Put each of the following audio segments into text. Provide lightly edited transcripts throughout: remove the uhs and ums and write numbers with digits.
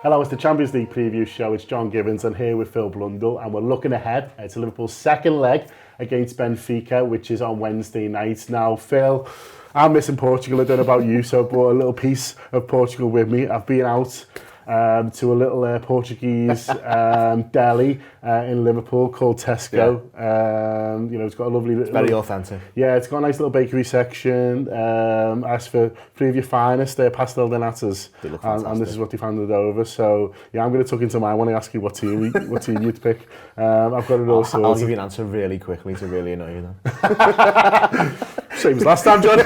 Hello, it's the Champions League preview show. It's John Gibbons and here with Phil Blundell, and we're looking ahead to Liverpool's second leg against Benfica, which is on Wednesday night. Now, Phil, I'm missing Portugal. I don't know about you, so I brought a little piece of Portugal with me. I've been out to a little Portuguese deli in Liverpool called Tesco. Yeah. It's got a lovely... It's very authentic. Yeah, it's got a nice little bakery section. Asked for 3 of your finest pastel de natas. They look fantastic. And this is what they handed over. So, yeah, I'm going to tuck into mine. I want to ask you what team you'd pick. I've got it all sorted. I'll give you an answer really quickly to really annoy you then. Same as last time, John.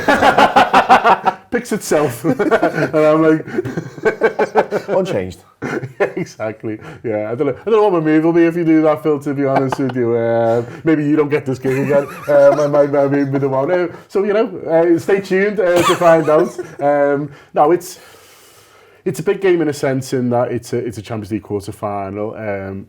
Picks itself. And I'm like... Unchanged. Yeah, exactly. Yeah, I don't know what my move will be if you do that, Phil, to be honest with you. Maybe you don't get this gig again. Maybe with the one. So, stay tuned to find out. No, it's a big game in a sense in that it's a Champions League quarter final.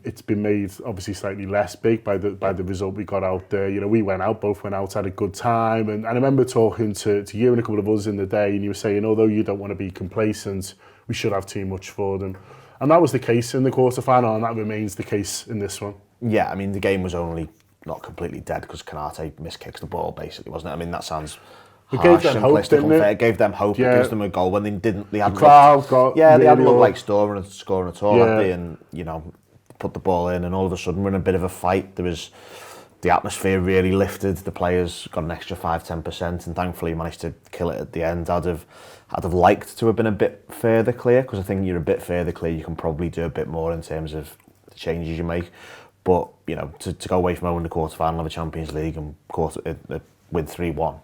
It's been made obviously slightly less big by the result we got out there. We both went out, had a good time, and I remember talking to you and a couple of others in the day, and you were saying, although you don't want to be complacent, we should have too much for them. And that was the case in the quarter final, and that remains the case in this one. Yeah, I mean, the game was only not completely dead because Canate miskicks the ball, basically, wasn't it? I mean, that sounds harsh, simplistic, unfair. It gave them hope. Yeah. It gives them a goal when they didn't. They hadn't the crowd got they hadn't looked like scoring at all, yeah. had they? And put the ball in, and all of a sudden we're in a bit of a fight. The atmosphere really lifted. The players got an extra 5-10%, and thankfully managed to kill it at the end. I'd have liked to have been a bit further clear, because I think you're a bit further clear, you can probably do a bit more in terms of the changes you make. But to go away from home in the quarter final of a Champions League and win 3-1.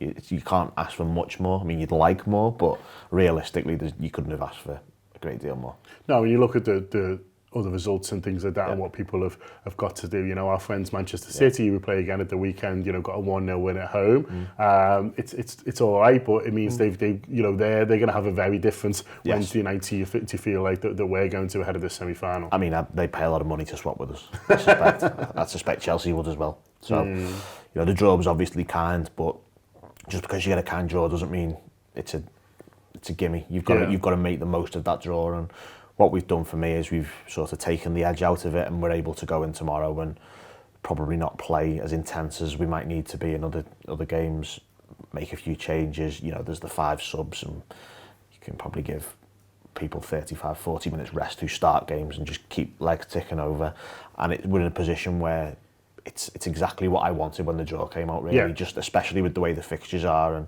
You can't ask for much more. I mean, you'd like more, but realistically, you couldn't have asked for a great deal more. No, when you look at the other results and things like that, and what people have got to do. Our friends Manchester City, who play again at the weekend, got a 1-0 win at home. It's all right, but it means they're going to have a very different Wednesday night to feel like that we're going to ahead of the semi-final. I mean, they pay a lot of money to swap with us. I suspect Chelsea would as well. So, the draw was obviously kind, but just because you get a kind draw doesn't mean it's a gimme. You've got to make the most of that draw, and what we've done for me is we've sort of taken the edge out of it, and we're able to go in tomorrow and probably not play as intense as we might need to be in other games, make a few changes. There's the 5 subs, and you can probably give people 35-40 minutes rest who start games and just keep legs ticking over. And we're in a position where it's exactly what I wanted when the draw came out, really, just especially with the way the fixtures are. And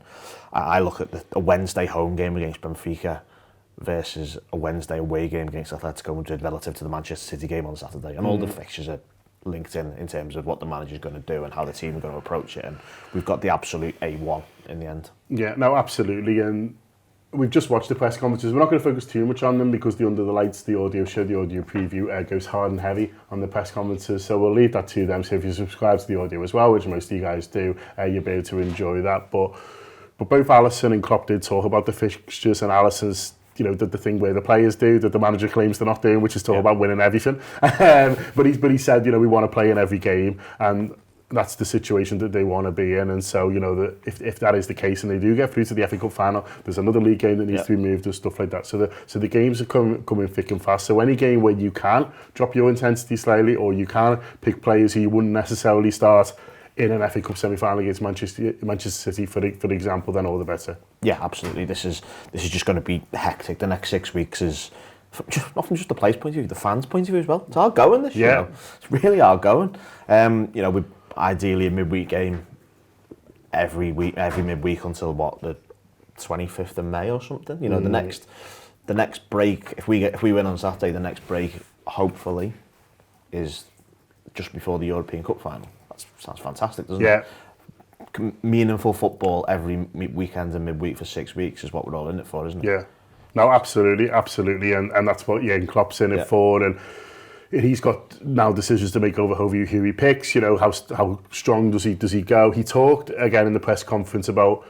I look at a Wednesday home game against Benfica versus a Wednesday away game against Atletico Madrid relative to the Manchester City game on Saturday. And all the fixtures are linked in terms of what the manager's going to do and how the team are going to approach it. And we've got the absolute A1 in the end. Yeah, no, absolutely. And we've just watched the press conferences. We're not going to focus too much on them because the Under the Lights, the audio show, the audio preview goes hard and heavy on the press conferences. So we'll leave that to them. So if you subscribe to the audio as well, which most of you guys do, you'll be able to enjoy that. But both Alisson and Klopp did talk about the fixtures, and Alisson's the thing where the players do that the manager claims they're not doing, which is talk about winning everything. But he said, we want to play in every game, and that's the situation that they want to be in. And so, if that is the case and they do get through to the FA Cup final, there's another league game that needs to be moved and stuff like that. So the games are coming thick and fast. So any game where you can drop your intensity slightly, or you can pick players who you wouldn't necessarily start in an FA Cup semi-final against Manchester City, for example, then all the better. Yeah, absolutely. This is just going to be hectic. The next 6 weeks is not from just the players' point of view, the fans' point of view as well. It's hard going this year. It's really hard going. We ideally a midweek game every midweek until the 25th of May or something. The next break, if we win on Saturday, the next break hopefully is just before the European Cup final. That sounds fantastic, doesn't it? Meaningful football every weekend and midweek for 6 weeks is what we're all in it for, isn't it? Yeah. No, absolutely, and that's what Klopp's in it for, and he's got now decisions to make over who he picks. How strong does he go? He talked again in the press conference about.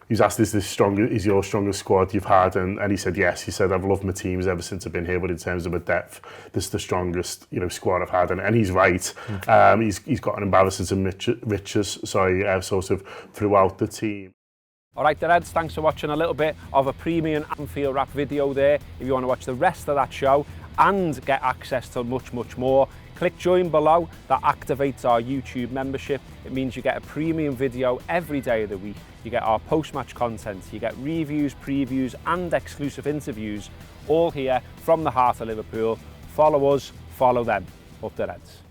He was asked, is your strongest squad you've had? And he said, yes. He said, I've loved my teams ever since I've been here, but in terms of my depth, this is the strongest squad I've had. And he's right. He's got an embarrassment of riches, sort of throughout the team. Alright, the Reds, thanks for watching a little bit of a premium Anfield Wrap video there. If you want to watch the rest of that show and get access to much, much more, click join below. That activates our YouTube membership. It means you get a premium video every day of the week. You get our post-match content, you get reviews, previews and exclusive interviews, all here from the heart of Liverpool. Follow us, follow them. Up the Reds.